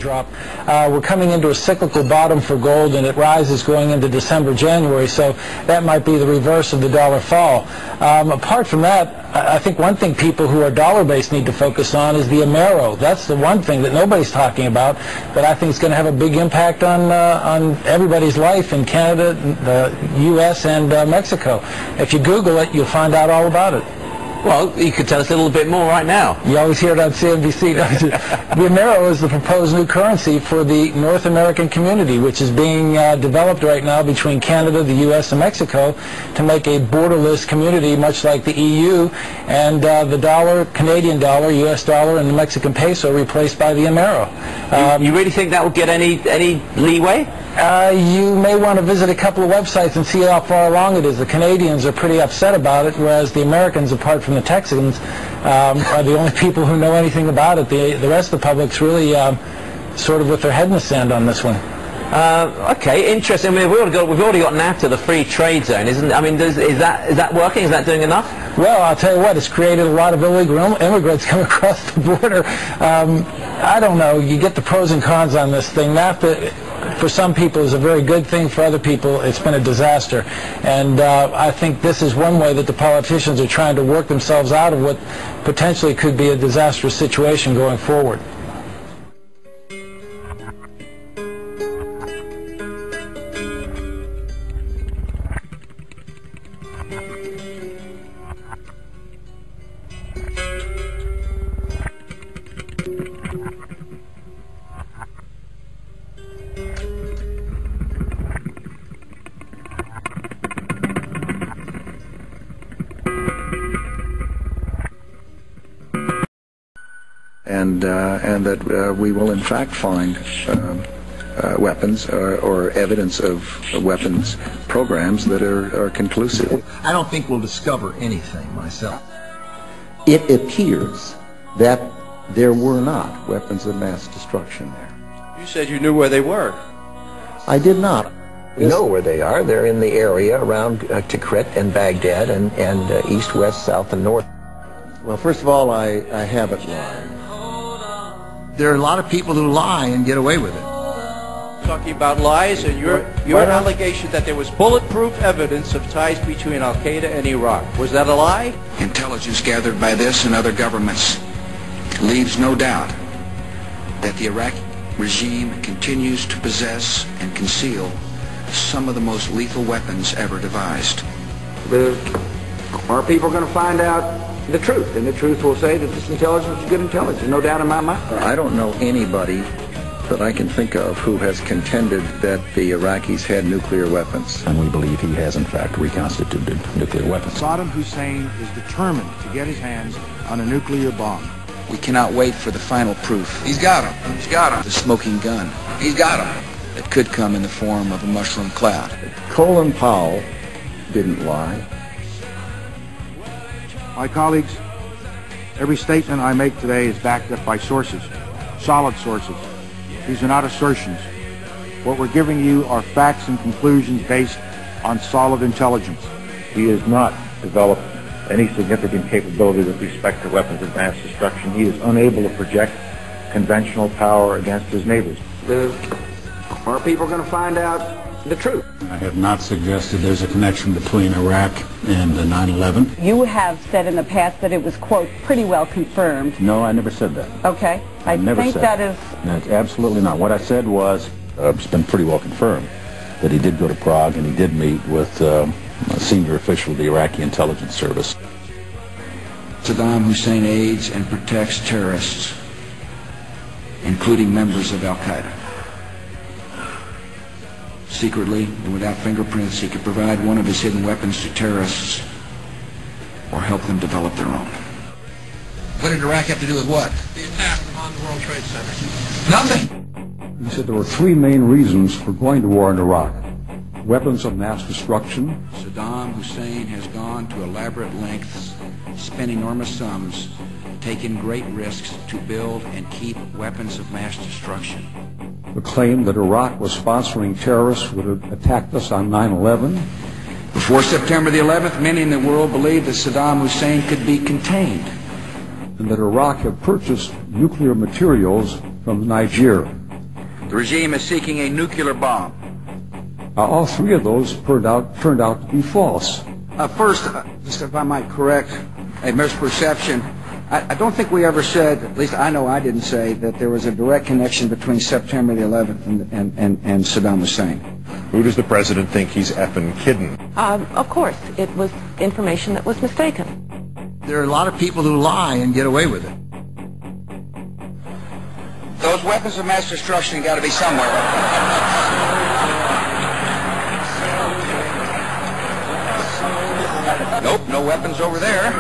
drop. We're coming into a cyclical bottom for gold, and it rises going into December, January, so that might be the reverse of the dollar fall. Apart from that, I think one thing people who are dollar-based need to focus on is the AMERO. That's the one thing that nobody's talking about, but I think it's going to have a big impact on everybody's life in Canada, the U.S., and Mexico. If you Google it, you'll find out all about it. Well, you could tell us a little bit more right now. You always hear it on CNBC. The AMERO is the proposed new currency for the North American community, which is being developed right now between Canada, the U.S., and Mexico to make a borderless community, much like the EU, and the dollar, Canadian dollar, U.S. dollar, and the Mexican peso replaced by the AMERO. You really think that will get any leeway? You may want to visit a couple of websites and see how far along it is. The Canadians are pretty upset about it, whereas the Americans, apart from the Texans, are the only people who know anything about it. The rest of the public's really sort of with their head in the sand on this one. Okay, interesting. I mean, we've already got NAFTA, the free trade zone, isn't it? I mean, is that working? Is that doing enough? Well, I'll tell you what, it's created a lot of illegal immigrants coming across the border. I don't know. You get the pros and cons on this thing. NAFTA, for some people, is a very good thing. For other people, it's been a disaster. And I think this is one way that the politicians are trying to work themselves out of what potentially could be a disastrous situation going forward. And that we will in fact find weapons or evidence of weapons programs that are conclusive. I don't think we'll discover anything myself. It appears that there were not weapons of mass destruction there. You said you knew where they were. I did not. We know where they are. They're in the area around Tikrit and Baghdad and east, west, south, and north. Well, first of all, I haven't lied. There are a lot of people who lie and get away with it. Talking about lies and your allegation that there was bulletproof evidence of ties between Al-Qaeda and Iraq. Was that a lie? Intelligence gathered by this and other governments leaves no doubt that the Iraqi regime continues to possess and conceal some of the most lethal weapons ever devised. Our people are going to find out the truth, and the truth will say that this intelligence is good intelligence, no doubt in my mind. I don't know anybody that I can think of who has contended that the Iraqis had nuclear weapons. And we believe he has in fact reconstituted nuclear weapons. Saddam Hussein is determined to get his hands on a nuclear bomb. We cannot wait for the final proof. He's got him. He's got him. The smoking gun. He's got him. That could come in the form of a mushroom cloud. Colin Powell didn't lie. My colleagues, every statement I make today is backed up by sources, solid sources. These are not assertions. What we're giving you are facts and conclusions based on solid intelligence. He has not developed any significant capability with respect to weapons of mass destruction. He is unable to project conventional power against his neighbors. Our people are going to find out the truth. I have not suggested there's a connection between Iraq and 9/11. You have said in the past that it was, quote, pretty well confirmed. No, I never said that. Okay. I think that is... No, it's absolutely not. What I said was, it's been pretty well confirmed that he did go to Prague and he did meet with a senior official of the Iraqi intelligence service. Saddam Hussein aids and protects terrorists, including members of Al-Qaeda. Secretly and without fingerprints, he could provide one of his hidden weapons to terrorists or help them develop their own. What did Iraq have to do with what? The attack on the World Trade Center. Nothing. He said there were three main reasons for going to war in Iraq. Weapons of mass destruction. Saddam Hussein has gone to elaborate lengths, spent enormous sums, taken great risks to build and keep weapons of mass destruction. The claim that Iraq was sponsoring terrorists who would have attacked us on 9/11. Before September the 11th, many in the world believed that Saddam Hussein could be contained. And that Iraq had purchased nuclear materials from Niger. The regime is seeking a nuclear bomb. All three of those turned out to be false. First, just if I might correct a misperception, I don't think we ever said, at least I know I didn't say, that there was a direct connection between September the 11th and Saddam Hussein. Who does the president think he's effing kidding? Of course, it was information that was mistaken. There are a lot of people who lie and get away with it. Those weapons of mass destruction got to be somewhere. Nope, no weapons over there.